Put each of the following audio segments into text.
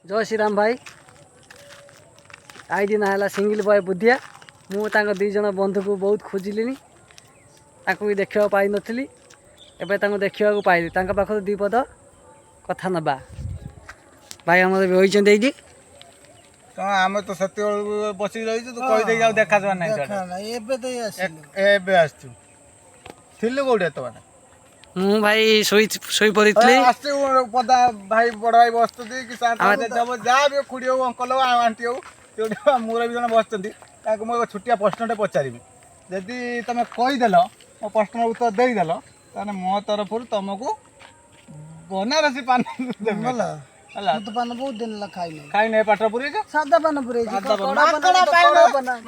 जय श्री राम भाई। आई दिन है सिंगल बॉय बुद्धिया। मुझे दी जन बंधु को बहुत खोजिली भी देखा पाई नी। एवं देखा पाइली पाखर दी पद कथा नवा भाई आम बही आम तो से बस रही कहीदे देखा कौटे तो मु भाई शोई पड़ी पदा भाई बड़ भाई बस जहाँ भी खुड़ी हो अंकल हो आंटी हो मोर भी जन बस मुझे छुटिया प्रश्नटे पचारि जदि तुम कहीदेल मो प्रश्न उत्तर देदेल ताने मो तरफ तुमको बनारसी पान तो पान बहुत दिन ला खाई नहीं पाठ पूरी सादा पान पुरे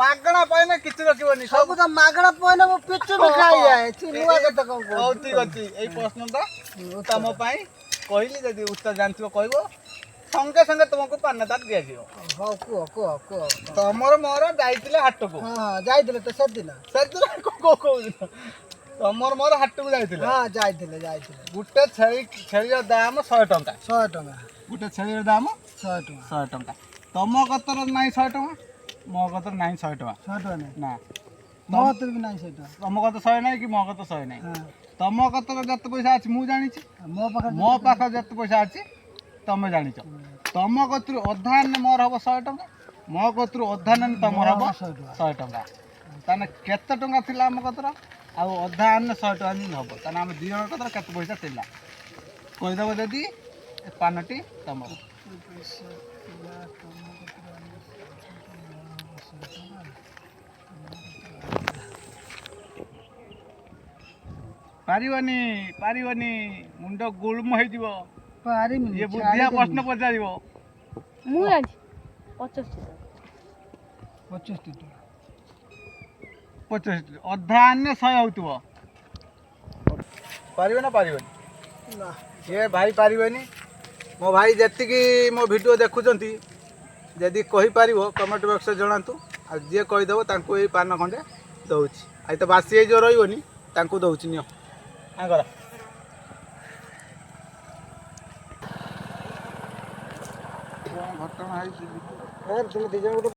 मागणा पाइने किछि रखिबनी सब तो मागणा पाइन वो पेट में खाई जाए नुआ कथा को हौ ठीक अछि एई प्रश्नटा तुम पई कहली जदि उत्तर जानथिबो कहबो संगे संगे तुमको पान दात दिया जियो हां को तमर मोर जाइतिले हाट को हां जाइतिले तो सेदिन को तमर मोर हाट को जाइतिले हां जाइतिले गुटे छेली दाम 100 टंका 100 टंका गुटे छेली दाम 100 टंका 100 टंका तम कतर नहीं 100 टंका मो कतर नहीं 100 टंका 100 टंका नहीं ना मो कतर भी नहीं 100 टंका तम कतर 100 नहीं कि मो कतर 100 नहीं तम कतर जत पैसा अछि मु जानि छी मो पाखर जत पैसा अछि तमे जानि छ तम कतर अधान मोर हबो 100 टंका मो कतर अधान तमर हबो 100 टंका ताने केते टंका थिला हम कतर आ अधान 100 टंका नि हबो ताने हम दी जन कतर केते पैसा थिला कहि देबो जदी पानटी तमर पारिबनी मुंड गुलम हो जीवो पारी ये बुद्धिया प्रश्न पचारिबो मु जानि 25 अधान्य 100 होतबो पारिबो ना पारिबनी ना ये भाई पारिबनी मो भाई जतिकी मो वीडियो देखुचंती जदि कहि पारिबो कमेंट बॉक्स जणातु आ जे कहि देबो तांको ए पान खंडे दउची आइ तो बासी जो रहिबनी तांको दउची नियो आगर घटना है तुम दी जन